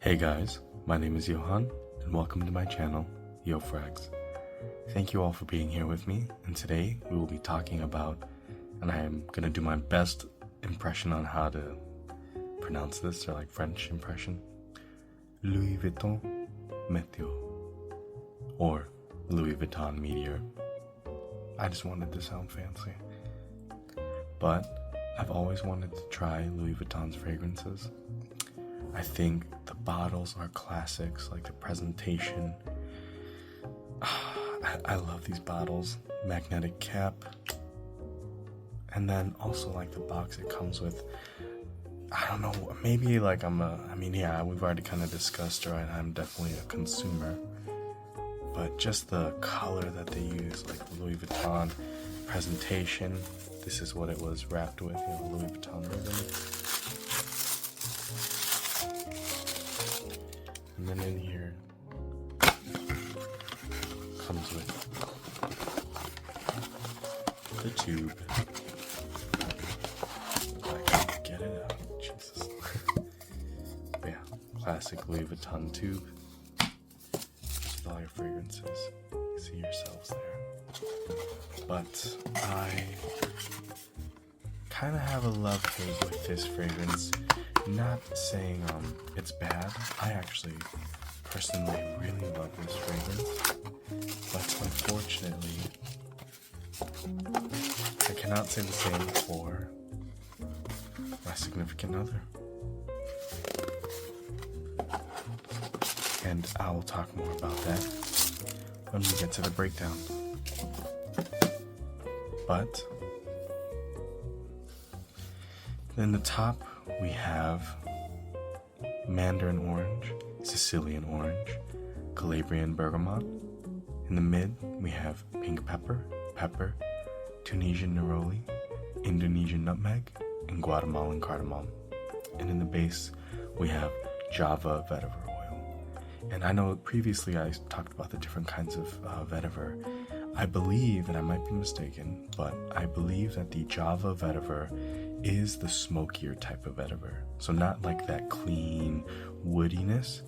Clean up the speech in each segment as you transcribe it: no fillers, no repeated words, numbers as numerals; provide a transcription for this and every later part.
Hey guys, my name is Yohan, and welcome to my channel, YoFrags. Thank you all for being here with me, and today we will be talking about, and I am going to do my best impression on how to pronounce this, or like French impression, Louis Vuitton Météore, or Louis Vuitton Météore. I just wanted to sound fancy. But I've always wanted to try Louis Vuitton's fragrances. I think the bottles are classics, like the presentation. I love these bottles. Magnetic cap. And then also like the box it comes with. I don't know, maybe like we've already kind of discussed, right? I'm definitely a consumer. But just the color that they use, like the Louis Vuitton presentation. This is what it was wrapped with, Louis Vuitton ribbon. And then in here comes with the tube. I can't get it out, Jesus. But yeah, classic Louis Vuitton tube. With all your fragrances. You see yourselves there. But I kind of have a love-hate with this fragrance. Not saying it's bad. I actually personally really love this fragrance, but unfortunately I cannot say the same for my significant other. And I will talk more about that when we get to the breakdown. But in the top we have Mandarin orange, Sicilian orange, Calabrian bergamot. In the mid, we have pink pepper, Tunisian neroli, Indonesian nutmeg, and Guatemalan cardamom. And in the base, we have Java vetiver oil. And I know previously I talked about the different kinds of vetiver. I believe, and I might be mistaken, but I believe that the Java vetiver is the smokier type of vetiver. So not like that clean woodiness,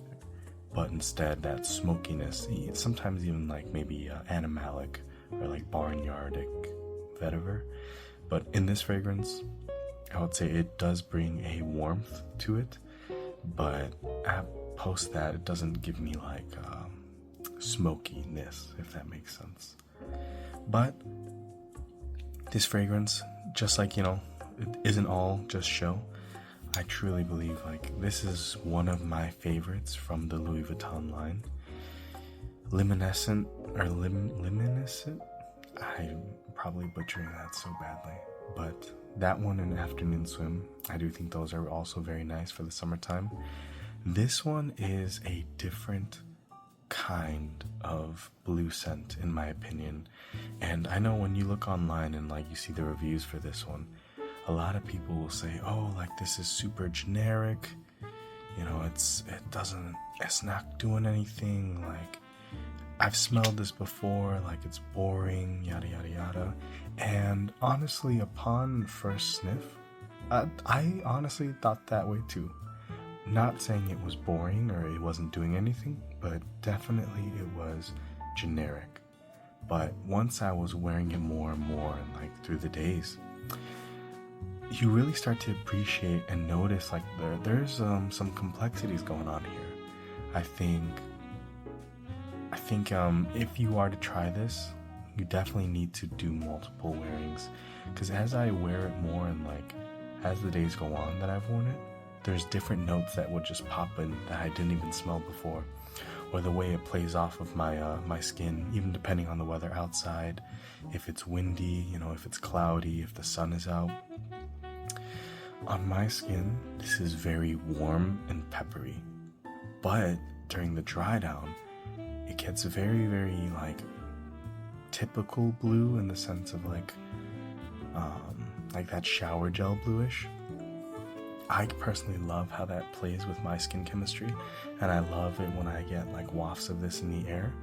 but instead that smokiness. Sometimes even like maybe animalic or like barnyardic vetiver. But in this fragrance, I would say it does bring a warmth to it, but post that it doesn't give me like smokiness, if that makes sense. But this fragrance, just like it isn't all just show. I truly believe like this is one of my favorites from the Louis Vuitton line. Luminescent or Luminescent? I'm probably butchering that so badly. But that one and Afternoon Swim, I do think those are also very nice for the summertime. This one is a different kind of blue scent in my opinion. And I know when you look online and like you see the reviews for this one, a lot of people will say, oh, like this is super generic, it's not doing anything, like I've smelled this before, like it's boring, yada yada yada. And honestly, upon first sniff, I honestly thought that way too. Not saying it was boring or it wasn't doing anything, but definitely it was generic. But once I was wearing it more and more, and like through the days, you really start to appreciate and notice like there's some complexities going on here. I think if you are to try this, you definitely need to do multiple wearings, because as I wear it more and like as the days go on that I've worn it, there's different notes that would just pop in that I didn't even smell before, or the way it plays off of my skin, even depending on the weather outside, if it's windy, if it's cloudy, if the sun is out. On my skin, this is very warm and peppery, but during the dry down, it gets very, very like typical blue in the sense of like that shower gel bluish. I personally love how that plays with my skin chemistry, and I love it when I get like wafts of this in the air.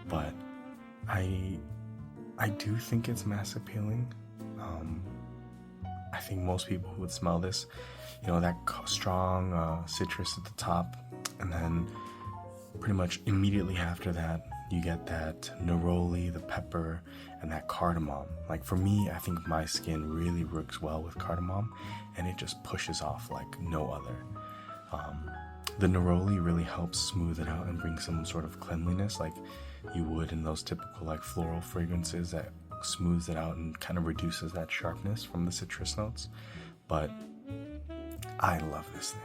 But I do think it's mass appealing. I think most people who would smell this, that strong citrus at the top, And then pretty much immediately after that, you get that neroli, the pepper, and that cardamom. Like for me, I think my skin really works well with cardamom, and it just pushes off like no other. The neroli really helps smooth it out and bring some sort of cleanliness, like you would in those typical like floral fragrances that smooths it out and kind of reduces that sharpness from the citrus notes. But I love this thing.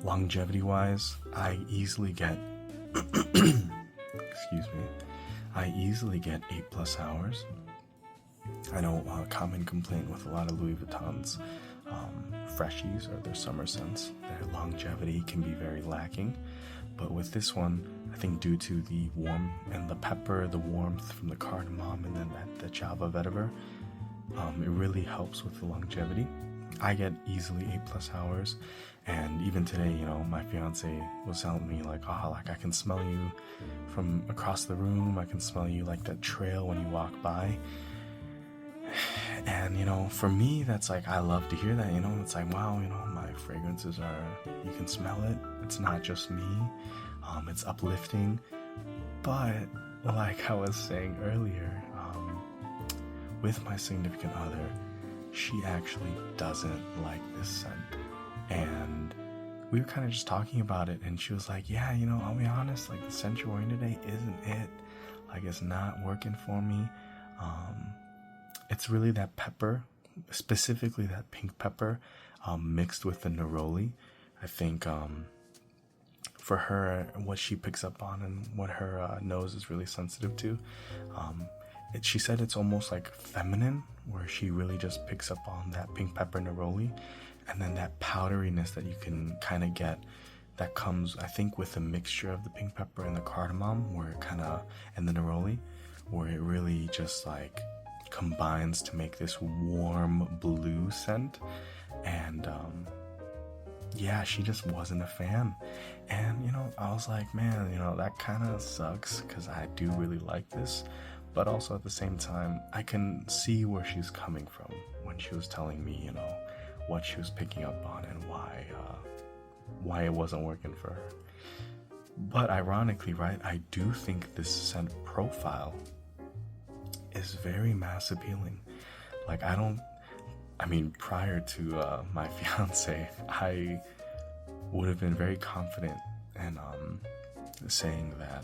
Longevity wise, I easily get excuse me, I easily get 8+ hours. I know a common complaint with a lot of Louis Vuitton's freshies or their summer scents, their longevity can be very lacking. But with this one, I think due to the warmth and the pepper, the warmth from the cardamom, and then the Java vetiver, it really helps with the longevity. I get easily 8+ hours, and even today, you know, my fiance was telling me like, oh, like I can smell you from across the room. I can smell you like that trail when you walk by. And you know, for me, that's like, I love to hear that. You know, it's like, wow, you know, my fragrances are, you can smell it. It's not just me. It's uplifting. But like I was saying earlier, with my significant other, she actually doesn't like this scent. And we were kind of just talking about it, and she was like, yeah, you know, I'll be honest, like the scent you're wearing today isn't it. Like it's not working for me. It's really that pepper, specifically that pink pepper, mixed with the neroli. I think for her, what she picks up on and what her nose is really sensitive to, she said it's almost like feminine, where she really just picks up on that pink pepper neroli, and then that powderiness that you can kind of get that comes, I think, with the mixture of the pink pepper and the cardamom, where it kind of, and the neroli, where it really just like combines to make this warm blue scent. And yeah, she just wasn't a fan. And you know, I was like, man, you know, that kind of sucks, because I do really like this. But also at the same time, I can see where she's coming from when she was telling me, you know, what she was picking up on and why it wasn't working for her. But ironically, right, I do think this scent profile is very mass appealing. Like I mean, prior to my fiance, I would have been very confident in saying that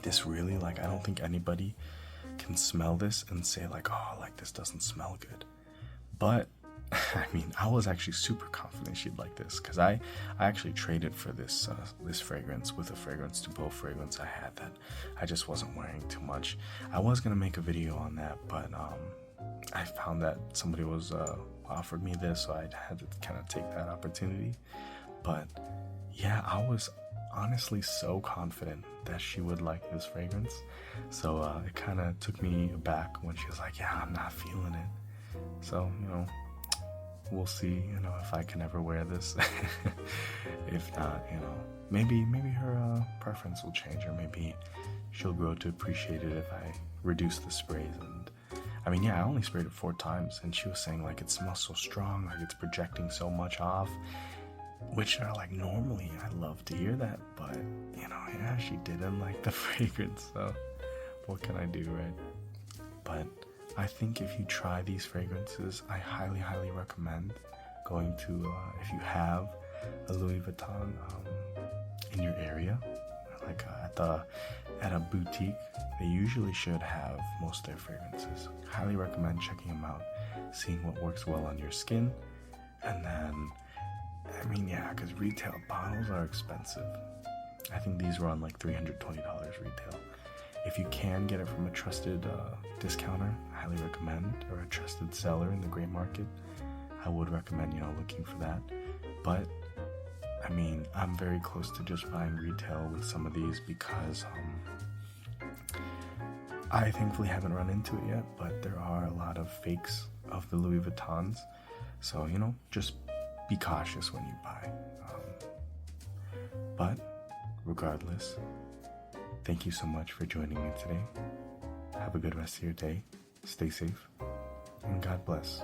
this really, like, I don't think anybody can smell this and say like, oh, like this doesn't smell good. But I mean, I was actually super confident she'd like this, because I actually traded for this this fragrance with a fragrance to both fragrance I had that I just wasn't wearing too much. I was gonna make a video on that, but I found that somebody was offered me this, so I had to kind of take that opportunity. But yeah, I was honestly so confident that she would like this fragrance, so it kind of took me aback when she was like, yeah, I'm not feeling it. So, you know, we'll see, you know, if I can ever wear this. If not, you know, maybe her preference will change, or maybe she'll grow to appreciate it if I reduce the sprays. And I mean, yeah, I only sprayed it 4 times, and she was saying like it smells so strong, like it's projecting so much off, which are like, normally I love to hear that, but you know, yeah, she didn't like the fragrance, so what can I do, right? But I think if you try these fragrances, I highly recommend going to, if you have a Louis Vuitton in your area, like at a boutique, they usually should have most of their fragrances. Highly recommend checking them out, seeing what works well on your skin. And then, I mean, yeah, because retail bottles are expensive. I think these were on like $320 retail. If you can get it from a trusted discounter, I highly recommend, or a trusted seller in the gray market, I would recommend, you know, looking for that. But I mean, I'm very close to just buying retail with some of these, because I thankfully haven't run into it yet, but there are a lot of fakes of the Louis Vuittons, so, you know, just be cautious when you buy. But regardless, thank you so much for joining me today. Have a good rest of your day. Stay safe, and God bless.